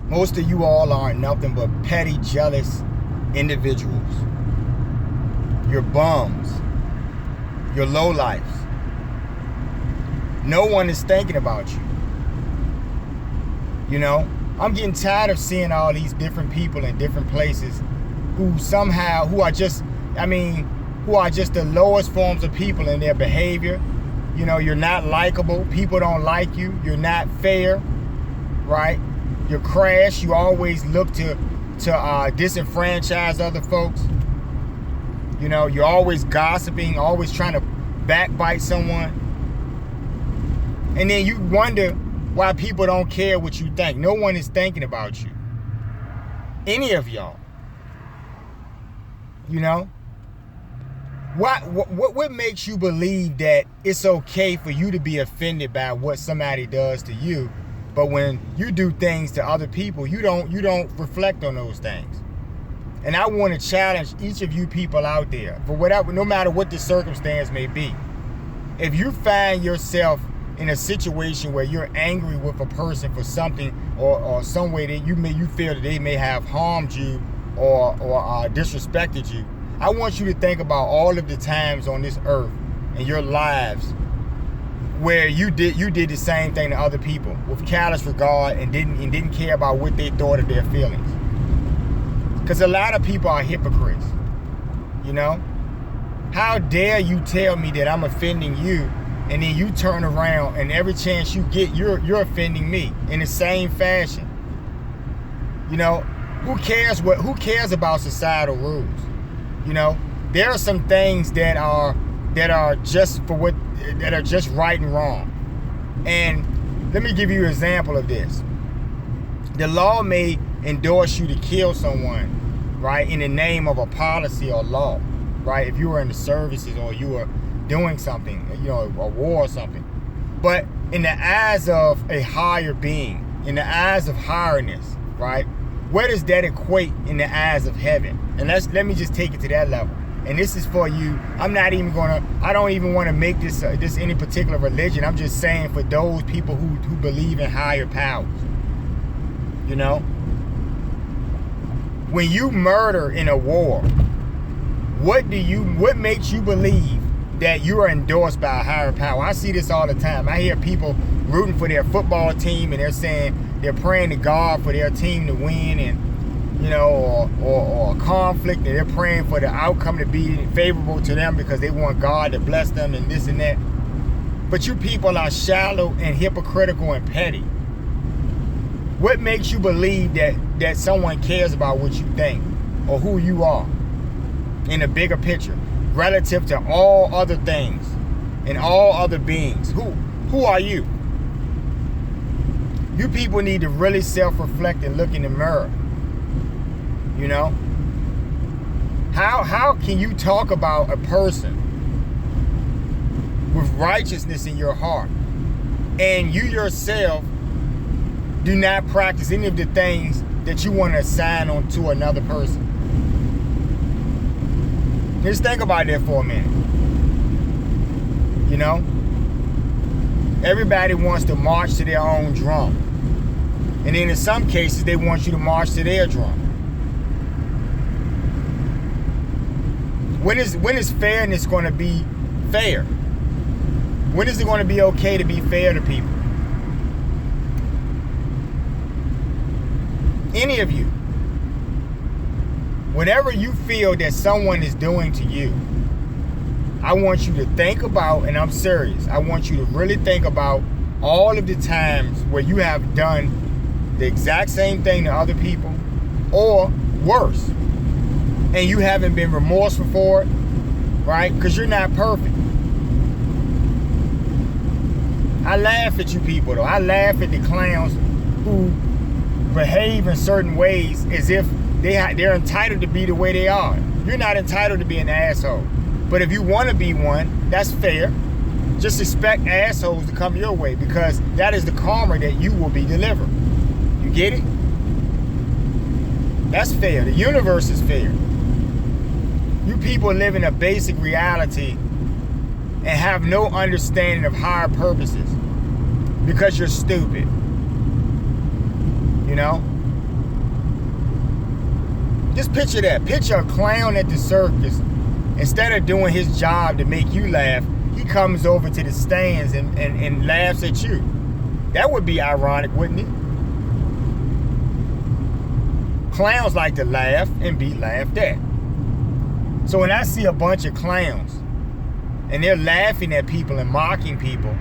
Most of you all are nothing but petty, jealous individuals. You're bums. You're lowlifes. No one is thinking about you. You know, I'm getting tired of seeing all these different people in different places who are just the lowest forms of people in their behavior. You know, you're not likable. People don't like you. You're not fair, right? You're crash. You always look to disenfranchise other folks. You know, you're always gossiping, always trying to backbite someone. And then you wonder why people don't care what you think. No one is thinking about you. Any of y'all. You know? What makes you believe that it's okay for you to be offended by what somebody does to you, but when you do things to other people, you don't reflect on those things? And I want to challenge each of you people out there, for whatever, no matter what the circumstance may be. If you find yourself in a situation where you're angry with a person for something or some way that you feel that they may have harmed you or disrespected you, I want you to think about all of the times on this earth in your lives where you did the same thing to other people with callous regard and didn't care about what they thought of their feelings. Because a lot of people are hypocrites. You know? How dare you tell me that I'm offending you, and then you turn around and every chance you get, you're offending me in the same fashion. You know, who cares about societal rules? You know, there are some things that are just right and wrong. And let me give you an example of this. The law may endorse you to kill someone, right, in the name of a policy or law, right? If you were in the services or you were doing something, you know, a war or something. But in the eyes of a higher being, in the eyes of highness, right, where does that equate in the eyes of heaven? And let me just take it to that level. And this is for you. I don't even want to make this any particular religion. I'm just saying for those people who believe in higher powers. You know? When you murder in a war, what makes you believe that you are endorsed by a higher power? I see this all the time. I hear people rooting for their football team and they're saying they're praying to God for their team to win, and you know, or a conflict, and they're praying for the outcome to be favorable to them because they want God to bless them and this and that. But you people are shallow and hypocritical and petty. What makes you believe that someone cares about what you think or who you are in the bigger picture relative to all other things and all other beings? Who are you? You people need to really self-reflect and look in the mirror. You know? How can you talk about a person with righteousness in your heart and you yourself do not practice any of the things that you want to assign on to another person? Just think about that for a minute. You know? Everybody wants to march to their own drum. And then in some cases, they want you to march to their drum. When is fairness going to be fair? When is it going to be okay to be fair to people? Any of you. Whatever you feel that someone is doing to you, I want you to think about, and I'm serious, I want you to really think about all of the times where you have done the exact same thing to other people, or worse, and you haven't been remorseful for it, right? Because you're not perfect. I laugh at you people, though. I laugh at the clowns who behave in certain ways as if they're entitled to be the way they are. You're not entitled to be an asshole. But if you want to be one, that's fair. Just expect assholes to come your way, because that is the karma that you will be delivered. You get it? That's fair. The universe is fair. You people live in a basic reality and have no understanding of higher purposes because you're stupid. You know? Just picture that. Picture a clown at the circus. Instead of doing his job to make you laugh, he comes over to the stands and laughs at you. That would be ironic, wouldn't it? Clowns like to laugh and be laughed at. So when I see a bunch of clowns and they're laughing at people and mocking people,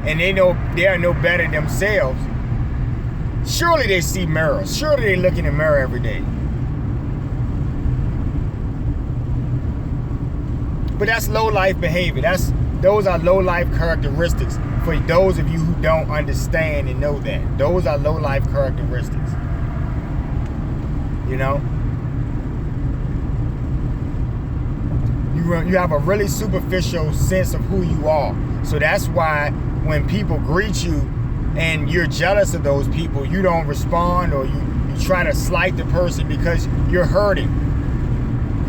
and they know they are no better themselves, surely they see mirrors. Surely they look in the mirror every day. But that's low life behavior. Those are low life characteristics for those of you who don't understand and know that. Those are low life characteristics. You know? You have a really superficial sense of who you are. So that's why when people greet you and you're jealous of those people, you don't respond, or you try to slight the person because you're hurting.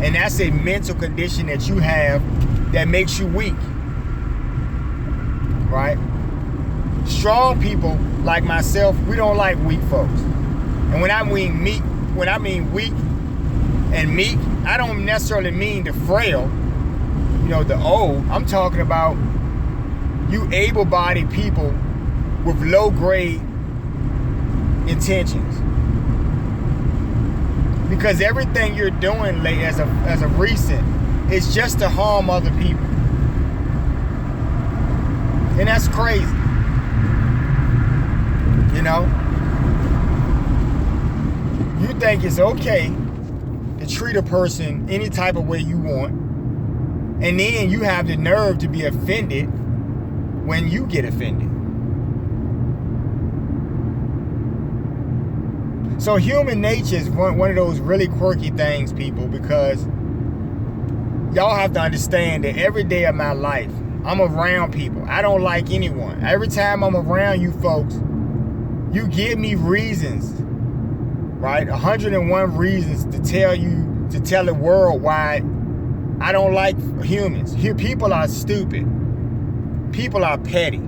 And that's a mental condition that you have that makes you weak. Right? Strong people like myself, we don't like weak folks. And when I mean weak and meek, I don't necessarily mean the frail, the old. I'm talking about you able-bodied people with low-grade intentions. Because everything you're doing as of recent is just to harm other people. And that's crazy. You think it's okay to treat a person any type of way you want, and then you have the nerve to be offended when you get offended. So human nature is one of those really quirky things, people, because y'all have to understand that every day of my life, I'm around people. I don't like anyone. Every time I'm around you folks, you give me reasons, right? 101 reasons to tell the world why I don't like humans. Here, people are stupid. People are petty.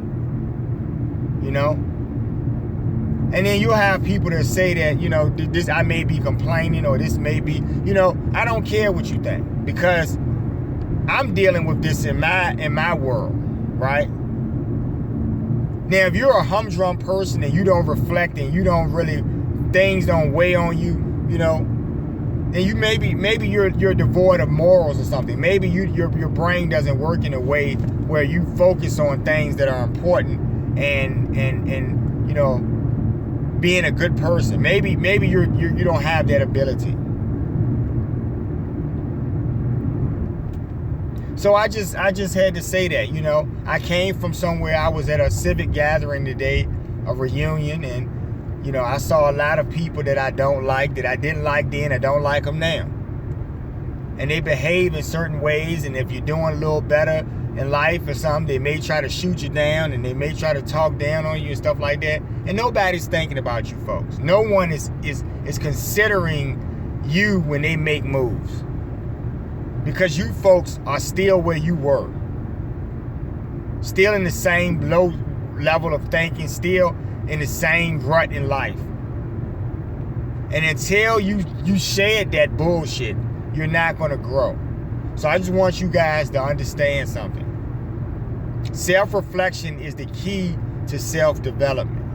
And then you'll have people that say that, this, I may be complaining, or this may be, I don't care what you think, because I'm dealing with this in my world, right? Now, if you're a humdrum person and you don't reflect and you don't really, things don't weigh on you, and you maybe you're devoid of morals or something. Maybe your brain doesn't work in a way where you focus on things that are important and being a good person. Maybe you don't have that ability. So I just had to say that, I came from somewhere. I was at a civic gathering today, a reunion, and I saw a lot of people that I don't like, that I didn't like then, I don't like them now. And they behave in certain ways, and if you're doing a little better in life or something, they may try to shoot you down, and they may try to talk down on you and stuff like that. And nobody's thinking about you folks. No one is considering you when they make moves. Because you folks are still where you were. Still in the same low level of thinking, still in the same rut in life. And until you shed that bullshit, you're not going to grow. So I just want you guys to understand something. Self-reflection is the key to self-development.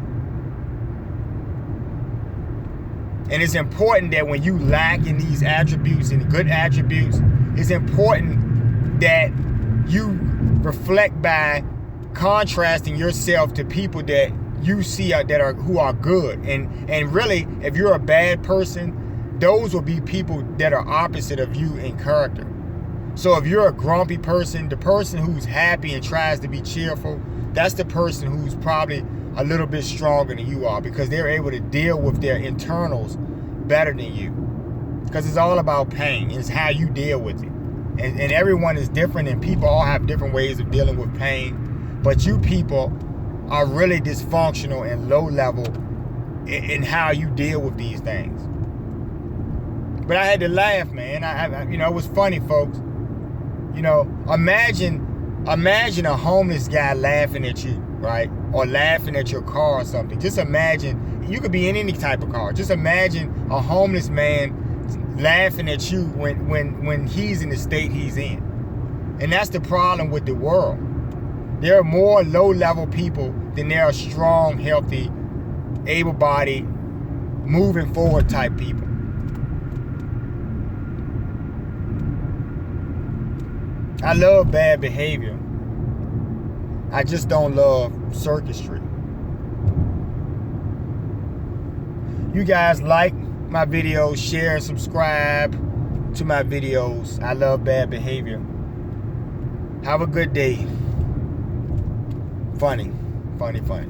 And it's important that when you lack in these attributes, in good attributes, it's important that you reflect by contrasting yourself to people that you see who are good. And really, if you're a bad person, those will be people that are opposite of you in character. So if you're a grumpy person, the person who's happy and tries to be cheerful, that's the person who's probably a little bit stronger than you are, because they're able to deal with their internals better than you. Because it's all about pain. It's how you deal with it. And everyone is different, and people all have different ways of dealing with pain. But you people are really dysfunctional and low level in how you deal with these things. But I had to laugh, man. It was funny, folks. Imagine a homeless guy laughing at you, right? Or laughing at your car or something. Just imagine, you could be in any type of car. Just imagine a homeless man laughing at you when he's in the state he's in. And that's the problem with the world. There are more low-level people than there are strong, healthy, able-bodied, moving forward type people. I love bad behavior. I just don't love circusry. You guys like my videos, share and subscribe to my videos. I love bad behavior. Have a good day. Funny, funny, funny.